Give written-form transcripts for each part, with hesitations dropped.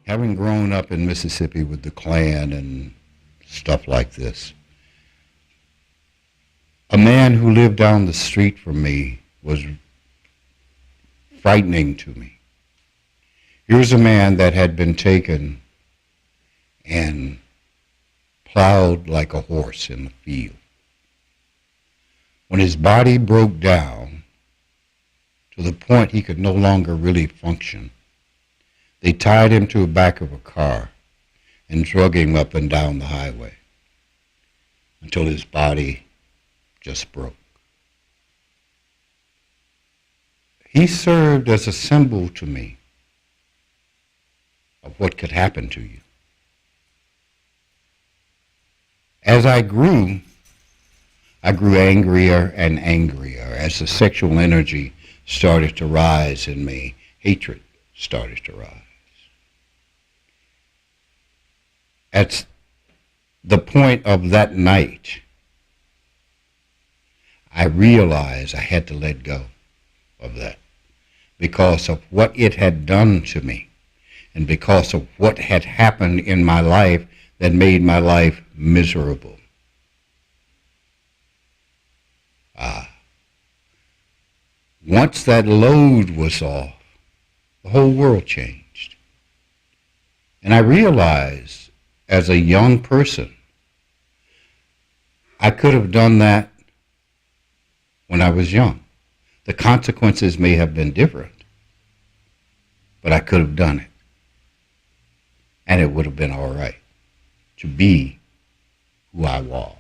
Having grown up in Mississippi with the Klan and stuff like this, a man who lived down the street from me was frightening to me. Here's a man that had been taken and plowed like a horse in the field. When his body broke down to the point he could no longer really function, they tied him to the back of a car and drug him up and down the highway until his body just broke. He served as a symbol to me of what could happen to you. As I grew angrier and angrier. As the sexual energy started to rise in me, hatred started to rise. At the point of that night, I realized I had to let go of that because of what it had done to me and because of what had happened in my life that made my life miserable. Once that load was off, the whole world changed. And I realized as a young person, I could have done that when I was young. The consequences may have been different, but I could have done it. And it would have been all right to be who I was.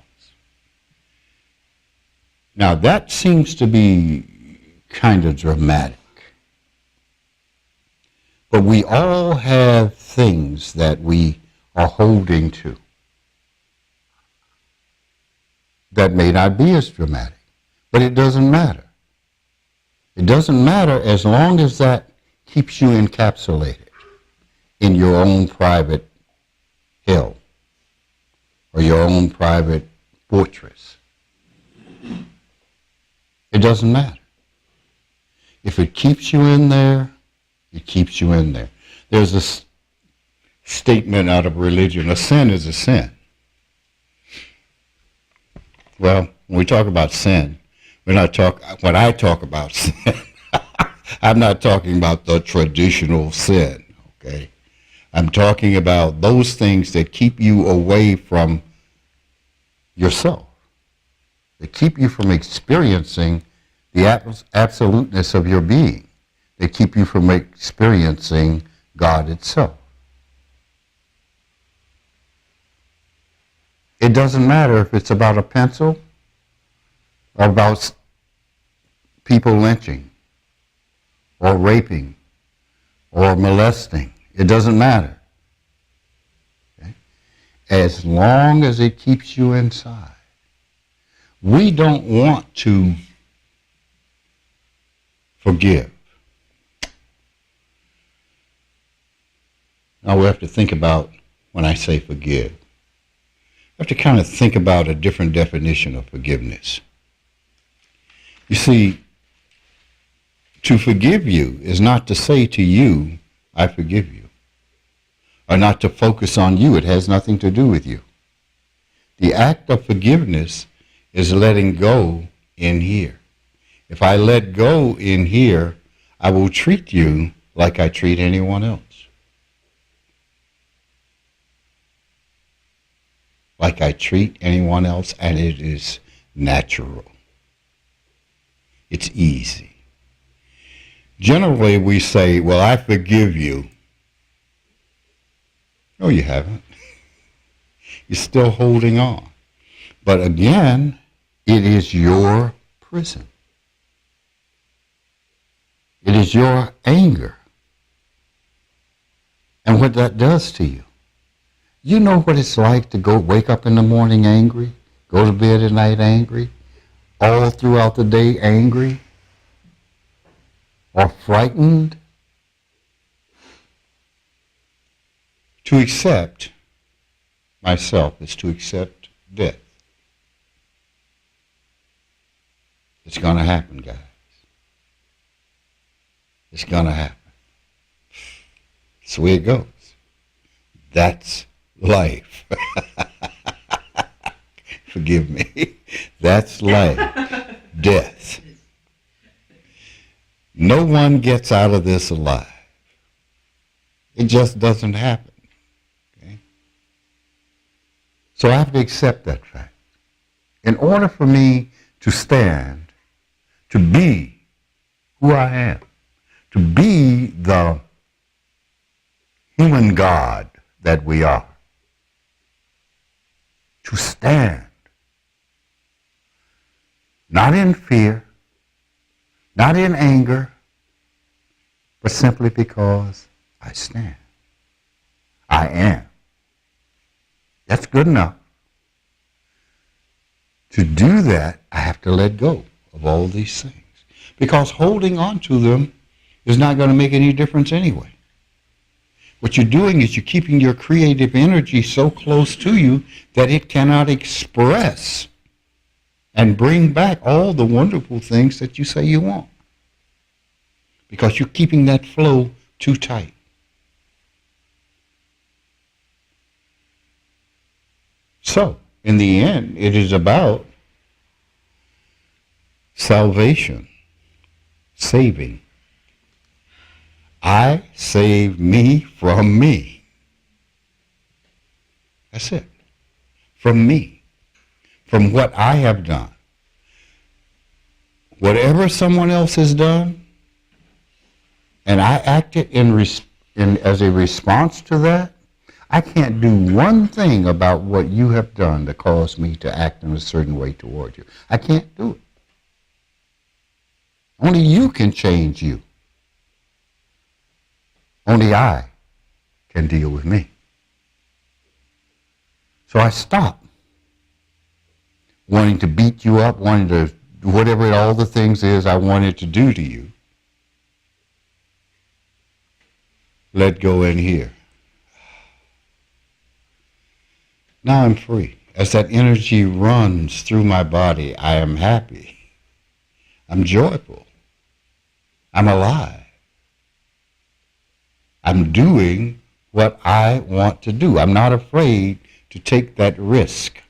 Now that seems to be kind of dramatic. But we all have things that we are holding to that may not be as dramatic, but it doesn't matter. It doesn't matter as long as that keeps you encapsulated in your own private hell or your own private fortress. It doesn't matter. If it keeps you in there, it keeps you in there. There's a statement out of religion, a sin is a sin. Well, when we talk about sin, when I talk about sin, I'm not talking about the traditional sin, okay? I'm talking about those things that keep you away from yourself, that keep you from experiencing the absoluteness of your being. They keep you from experiencing God itself. It doesn't matter if it's about a pencil or about people lynching or raping or molesting. It doesn't matter. Okay? As long as it keeps you inside. We don't want to forgive. Now we have to think about, when I say forgive, we have to kind of think about a different definition of forgiveness. You see, to forgive you is not to say to you, I forgive you, or not to focus on you. It has nothing to do with you. The act of forgiveness is letting go in here. If I let go in here, I will treat you like I treat anyone else. Like I treat anyone else, and it is natural. It's easy. Generally, we say, well, I forgive you. No, you haven't. You're still holding on. But again, it is your prison. It is your anger. And what that does to you. You know what it's like to wake up in the morning angry, go to bed at night angry, all throughout the day angry, or frightened? To accept myself is to accept death. It's going to happen, guys. It's going to happen. That's the way it goes. That's life. Forgive me. That's life. Death. No one gets out of this alive. It just doesn't happen. Okay? So I have to accept that fact. In order for me to stand, to be who I am, to be the human God that we are, to stand, not in fear, not in anger, but simply because I stand. I am. That's good enough. To do that, I have to let go of all these things. Because holding on to them is not going to make any difference anyway. What you're doing is you're keeping your creative energy so close to you that it cannot express and bring back all the wonderful things that you say you want. Because you're keeping that flow too tight. So, in the end, it is about salvation, saving. I save me from me. That's it. From me. From what I have done. Whatever someone else has done, and I acted as a response to that, I can't do one thing about what you have done that caused me to act in a certain way toward you. I can't do it. Only you can change you. Only I can deal with me. So I stop wanting to beat you up, wanting to do whatever all the things is I wanted to do to you. Let go in here. Now I'm free. As that energy runs through my body, I am happy. I'm joyful. I'm alive. I'm doing what I want to do. I'm not afraid to take that risk.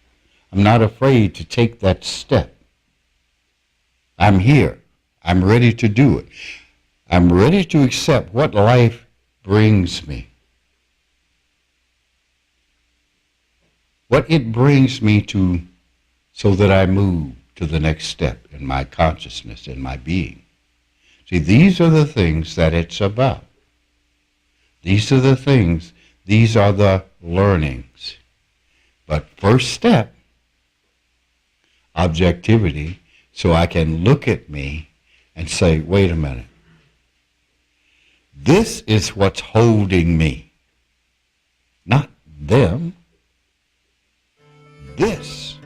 I'm not afraid to take that step. I'm here. I'm ready to do it. I'm ready to accept what life brings me. What it brings me to, so that I move to the next step in my consciousness, in my being. See, these are the things that it's about. These are the things, these are the learnings. But first step, objectivity, so I can look at me and say, wait a minute. This is what's holding me, not them. This